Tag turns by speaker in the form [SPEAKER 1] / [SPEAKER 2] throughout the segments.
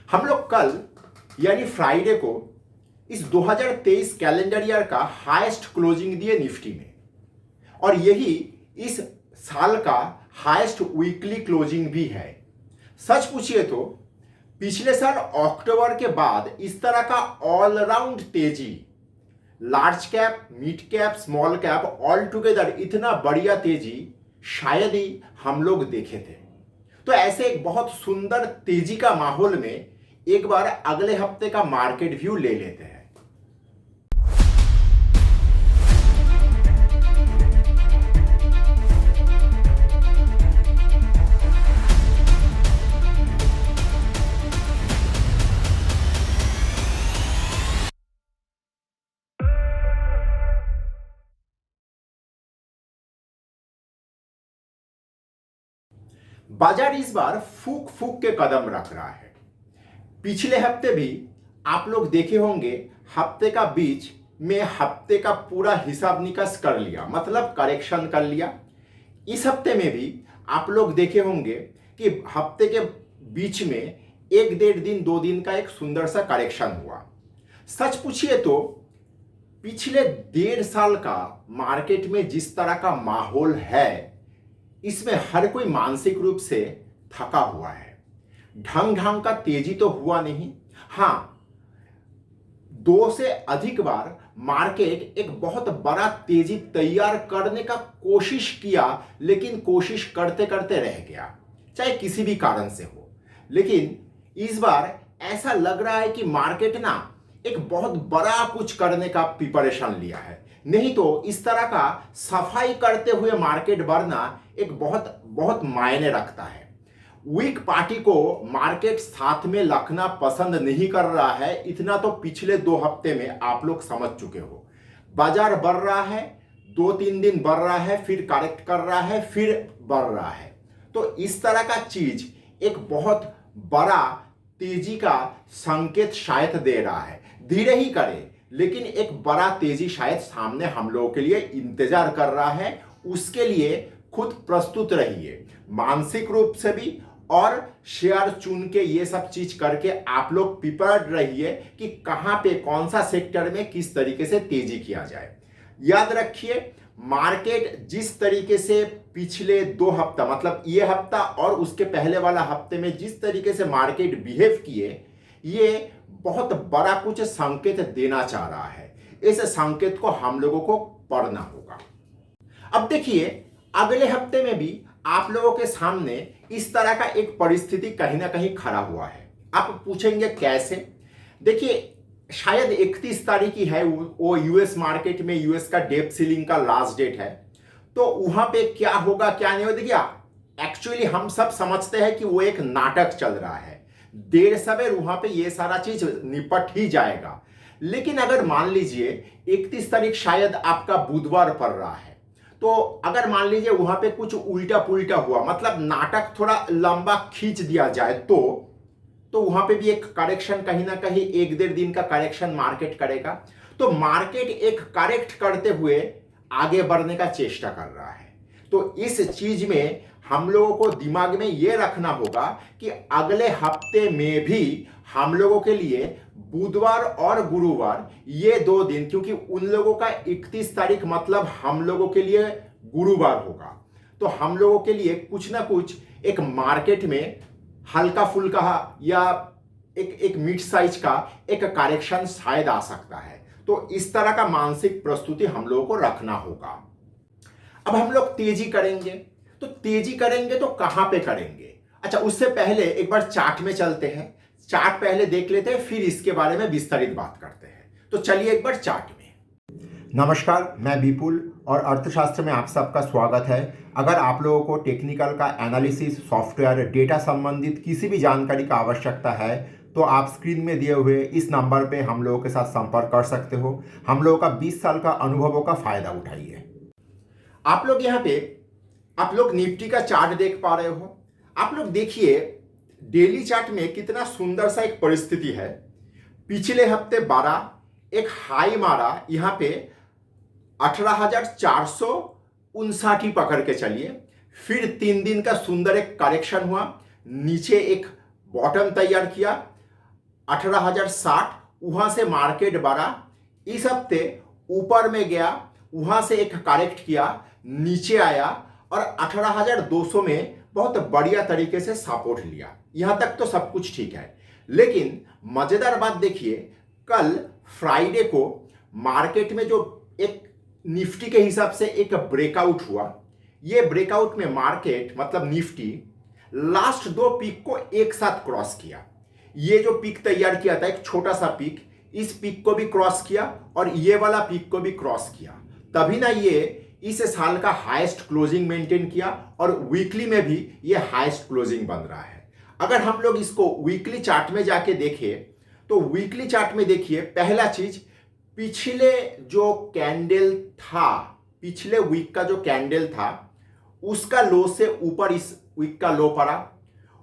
[SPEAKER 1] हम लोग कल यानी फ्राइडे को इस 2023 कैलेंडर ईयर का हाईएस्ट क्लोजिंग दिए निफ्टी में, और यही इस साल का हाईएस्ट वीकली क्लोजिंग भी है। सच पूछिए तो पिछले साल अक्टूबर के बाद इस तरह का ऑलराउंड तेजी, large cap, mid cap, small cap, all together इतना बढ़िया तेजी शायद ही हम लोग देखे थे। तो ऐसे एक बहुत सुंदर तेजी का माहौल में एक बार अगले हफ्ते का मार्केट व्यू ले लेते हैं। बाजार इस बार फूक फूक के कदम रख रहा है। पिछले हफ्ते भी आप लोग देखे होंगे, हफ्ते का बीच में हफ्ते का पूरा हिसाब निकास कर लिया, मतलब करेक्शन कर लिया। इस हफ्ते में भी आप लोग देखे होंगे कि हफ्ते के बीच में एक डेढ़ दिन 2 दिन का एक सुंदर सा करेक्शन हुआ। सच पूछिए तो पिछले 1.5 साल का मार्केट में जिस तरह का माहौल है, इसमें हर कोई मानसिक रूप से थका हुआ है। ढंग ढंग का तेजी तो हुआ नहीं। हाँ, 2 से अधिक बार मार्केट एक बहुत बड़ा तेजी तैयार करने का कोशिश किया, लेकिन कोशिश करते करते रह गया, चाहे किसी भी कारण से हो। लेकिन इस बार ऐसा लग रहा है कि मार्केट ना एक बहुत बड़ा कुछ करने का प्रिपरेशन लिया है। नहीं तो इस तरह का सफाई करते हुए मार्केट बढ़ना एक बहुत बहुत मायने रखता है। वीक पार्टी को मार्केट साथ में रखना पसंद नहीं कर रहा है, इतना तो पिछले 2 हफ्ते में आप लोग समझ चुके हो। बाजार बढ़ रहा है, 2-3 दिन बढ़ रहा है, फिर करेक्ट कर रहा है, फिर बढ़ रहा है। तो इस तरह का चीज एक बहुत बड़ा तेजी का संकेत शायद दे रहा है। धीरे ही करे, लेकिन एक बड़ा तेजी शायद सामने हम लोगों के लिए इंतजार कर रहा है। उसके लिए खुद प्रस्तुत रहिए, मानसिक रूप से भी, और शेयर चुन के ये सब चीज करके आप लोग प्रिपेयर्ड रहिए कि कहां पे कौन सा सेक्टर में किस तरीके से तेजी किया जाए। याद रखिए, मार्केट जिस तरीके से पिछले 2 हफ्ता, मतलब ये हफ्ता और उसके पहले वाला हफ्ते में जिस तरीके से मार्केट बिहेव किए, ये बहुत बड़ा कुछ संकेत देना चाह रहा है। इस संकेत को हम लोगों को पढ़ना होगा। अब देखिए, अगले हफ्ते में भी आप लोगों के सामने इस तरह का एक परिस्थिति कहीं ना कहीं खड़ा हुआ है। आप पूछेंगे कैसे? देखिए, शायद 31 तारीख की है वो यूएस मार्केट में यूएस का डेप्थ सीलिंग का लास्ट डेट है। तो वहां पे क्या होगा क्या नहीं होगा, देखिए एक्चुअली हम सब समझते हैं कि वो एक नाटक चल रहा है। देर सवेर वहां पे ये सारा चीज निपट ही जाएगा। लेकिन अगर मान लीजिए 31 तारीख शायद आपका बुधवार पड़ रहा है, तो अगर मान लीजिए वहां पे कुछ उल्टा पुल्टा हुआ, मतलब नाटक थोड़ा लंबा खींच दिया जाए, तो वहां पे भी एक करेक्शन, कहीं ना कहीं 1-1.5 दिन का करेक्शन मार्केट करेगा। तो मार्केट एक करेक्ट करते हुए आगे बढ़ने का चेष्टा कर रहा है। तो इस चीज में हम लोगों को दिमाग में यह रखना होगा कि अगले हफ्ते में भी हम लोगों के लिए बुधवार और गुरुवार, ये 2 दिन, क्योंकि उन लोगों का 31 तारीख मतलब हम लोगों के लिए गुरुवार होगा, तो हम लोगों के लिए कुछ ना कुछ एक मार्केट में हल्का फुल्का या एक मिड साइज का एक करेक्शन शायद आ सकता है। तो इस तरह का मानसिक प्रस्तुति हम लोगों को रखना होगा। अब हम लोग तेजी करेंगे, तो तेजी करेंगे तो कहां पे करेंगे? अच्छा, उससे पहले एक बार चार्ट में चलते हैं। चार्ट पहले देख लेते हैं, फिर इसके बारे में विस्तारित बात करते हैं। तो चलिए एक बार चार्ट में। नमस्कार, मैं विपुल और अर्थशास्त्र में आप सबका स्वागत है। अगर आप लोगों को टेक्निकल का एनालिसिस, सॉफ्टवेयर, डेटा संबंधित किसी भी जानकारी का आवश्यकता है, तो आप स्क्रीन में दिए हुए इस नंबर पे हम लोगों के साथ संपर्क कर सकते हो। हम लोगों का 20 साल का अनुभवों का फायदा उठाइए। आप लोग यहाँ पे आप लोग निफ्टी का चार्ट देख पा रहे हो। आप लोग देखिए, डेली चार्ट में कितना सुंदर सा एक परिस्थिति है। पिछले हफ्ते 12 एक हाई मारा, यहाँ पे 18,459 ही पकड़ के चलिए। फिर 3 दिन का सुंदर एक करेक्शन हुआ, नीचे एक बॉटम तैयार किया, 18,060, वहां से मार्केट बढ़ा, इस हफ्ते ऊपर में गया, वहां से एक करेक्ट किया, नीचे आया और 18,200 में बहुत बढ़िया तरीके से सपोर्ट लिया। यहां तक तो सब कुछ ठीक है, लेकिन मजेदार बात देखिए, कल फ्राइडे को मार्केट में जो एक निफ्टी के हिसाब से एक ब्रेकआउट हुआ, ये ब्रेकआउट में मार्केट मतलब निफ्टी लास्ट दो पीक को एक साथ क्रॉस किया। ये जो पीक तैयार किया था, एक छोटा सा पीक, इस पीक को भी क्रॉस किया और ये वाला पीक को भी क्रॉस किया, तभी ना ये इस साल का हाईएस्ट क्लोजिंग मेंटेन किया और वीकली में भी ये हाईएस्ट क्लोजिंग बन रहा है। अगर हम लोग इसको वीकली चार्ट में जाके देखें तो वीकली चार्ट में देखिए, पहला चीज, पिछले जो कैंडल था, पिछले वीक का जो कैंडल था उसका लो से ऊपर इस वीक का लो पड़ा,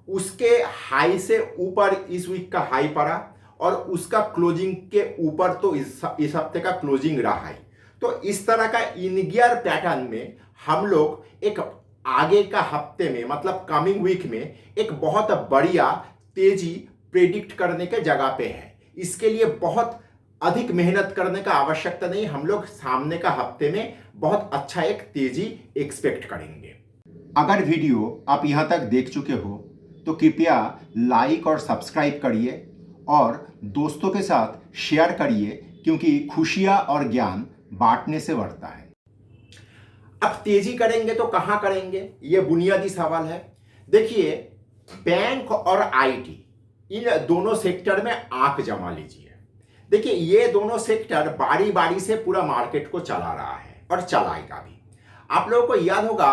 [SPEAKER 1] उसके हाई से ऊपर इस वीक का हाई पड़ा और उसका क्लोजिंग के ऊपर तो इस हफ्ते का क्लोजिंग रहा है। तो इस तरह का इन गियर पैटर्न में हम लोग एक आगे का हफ्ते में मतलब कमिंग वीक में एक बहुत बढ़िया तेजी प्रेडिक्ट करने के जगह पे है। इसके लिए बहुत अधिक मेहनत करने का आवश्यकता नहीं, हम लोग सामने का हफ्ते में बहुत अच्छा एक तेजी एक्सपेक्ट करेंगे। अगर वीडियो आप यहाँ तक देख चुके हो तो कृपया लाइक और सब्सक्राइब करिए और दोस्तों के साथ शेयर करिए, क्योंकि खुशियां और ज्ञान बांटने से बढ़ता है। अब तेजी करेंगे तो कहां करेंगे, यह बुनियादी सवाल है। देखिए, बैंक और आईटी, इन दोनों सेक्टर में आंख जमा लीजिए। देखिए, ये दोनों सेक्टर बारी बारी से पूरा मार्केट को चला रहा है और चलाएगा भी। आप लोगों को याद होगा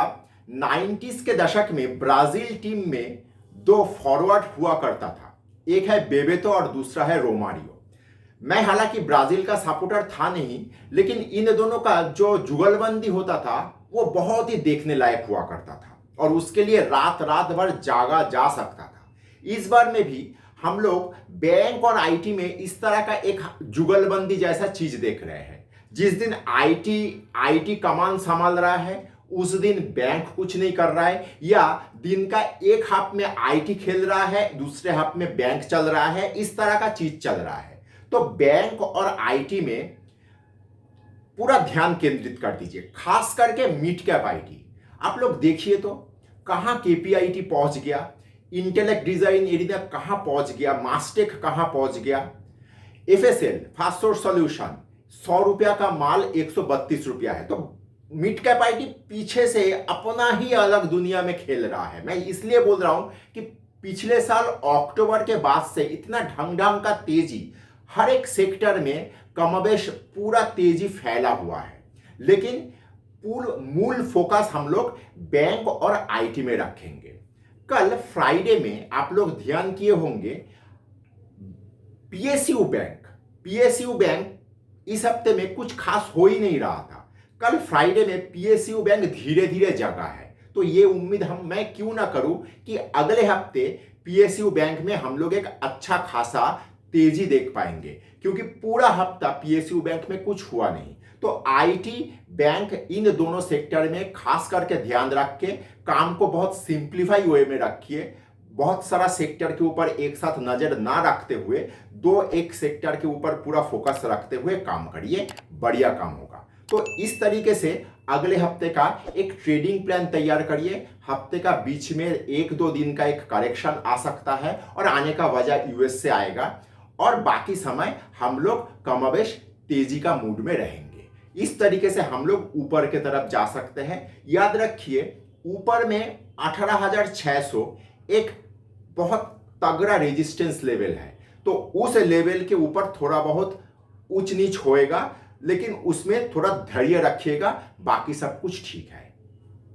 [SPEAKER 1] 90s के दशक में ब्राजील टीम में दो फॉरवर्ड हुआ करता था, एक है बेबेतो और दूसरा है रोमारियो। मैं हालांकि ब्राजील का सपोर्टर था नहीं, लेकिन इन दोनों का जो जुगलबंदी होता था वो बहुत ही देखने लायक हुआ करता था और उसके लिए रात रात भर जागा जा सकता था। इस बार में भी हम लोग बैंक और आईटी में इस तरह का एक जुगलबंदी जैसा चीज देख रहे हैं। जिस दिन आईटी कमान संभाल रहा है उस दिन बैंक कुछ नहीं कर रहा है, या दिन का एक हाफ में आईटी खेल रहा है, दूसरे हाफ में बैंक चल रहा है, इस तरह का चीज चल रहा है। तो बैंक और आईटी में पूरा ध्यान केंद्रित कर दीजिए, खास करके मिड कैप आईटी। आप लोग देखिए तो कहां केपीआईटी पहुंच गया, इंटेलेक्ट डिजाइन एरिया कहां पहुंच गया, मास्टेक कहां पहुंच गया, एफएसएल फास्ट सोर्स सॉल्यूशन 100 रुपया का माल 132 रुपया है। तो मिड कैप आईटी पीछे से अपना ही अलग दुनिया में खेल रहा है। मैं इसलिए बोल रहा हूं कि पिछले साल अक्टूबर के बाद से इतना ढंग का तेजी हर एक सेक्टर में कमोबेश पूरा तेजी फैला हुआ है, लेकिन मूल फोकस हम लोग बैंक और आईटी में रखेंगे। कल फ्राइडे में आप लोग ध्यान किए होंगे, पीएसयू बैंक इस हफ्ते में कुछ खास हो ही नहीं रहा था। कल फ्राइडे में पीएसयू बैंक धीरे धीरे जगा है, तो ये उम्मीद मैं क्यों ना करूं कि अगले हफ्ते पीएसयू बैंक में हम लोग एक अच्छा खासा तेजी देख पाएंगे, क्योंकि पूरा हफ्ता पीएसयू बैंक में कुछ हुआ नहीं। तो आईटी बैंक इन दोनों सेक्टर में खास करके ध्यान रख के काम को बहुत सिंप्लीफाई वे में रखिए। बहुत सारा सेक्टर के ऊपर एक साथ नजर ना रखते हुए एक सेक्टर के ऊपर पूरा फोकस रखते हुए काम करिए, बढ़िया काम होगा। तो इस तरीके से अगले हफ्ते का एक ट्रेडिंग प्लान तैयार करिए। हफ्ते का बीच में 1-2 दिन का एक करेक्शन आ सकता है और आने का वजह यूएस से आएगा, और बाकी समय हम लोग कमोबेश तेजी का मूड में रहेंगे। इस तरीके से हम लोग ऊपर की तरफ जा सकते हैं। याद रखिए, ऊपर में 18,600 एक बहुत तगड़ा रेजिस्टेंस लेवल है, तो उस लेवल के ऊपर थोड़ा बहुत ऊंच नीच होएगा, लेकिन उसमें थोड़ा धैर्य रखिएगा, बाकी सब कुछ ठीक है।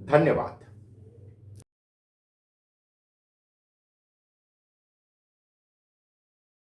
[SPEAKER 1] धन्यवाद।